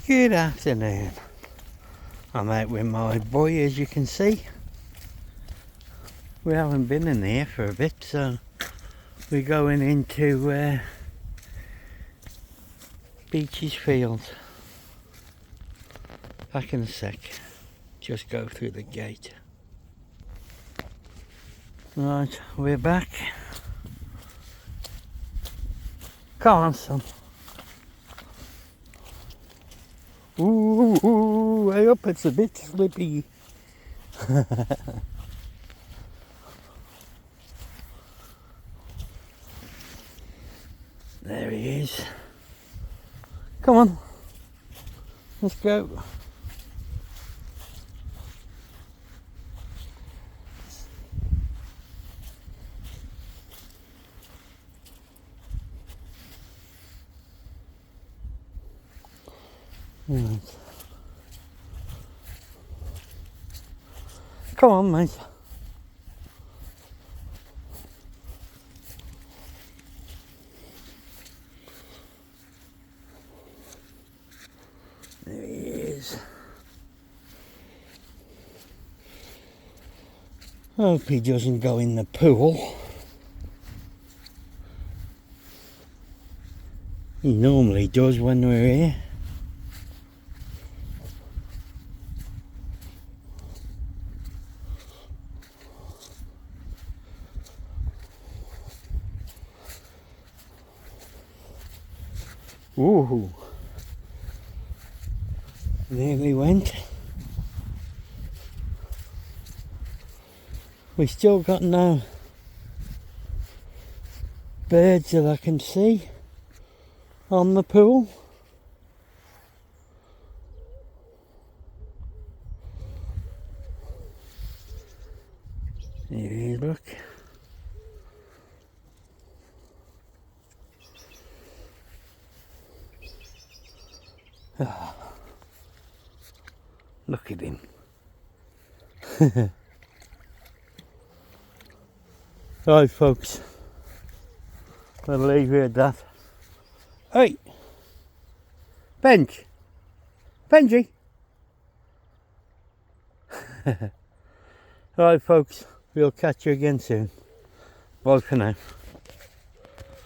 Good afternoon. I'm out with my boy, as you can see. We haven't been in here for a bit, so we're going into Beeches field. Back in a sec. Just go through the gate. Right, we're back. Come on, son. Ooh, way up, it's a bit slippy. There he is. Come on, let's go. Right. Come on, mate. There he is. Hope he doesn't go in the pool. He normally does when we're here. Ooh. There we went. We still got no birds that I can see on the pool. There he is, look. Oh, look at him. Right, folks, I'll leave you at that. Hey, Benji. Right, folks, we'll catch you again soon. Bye for now.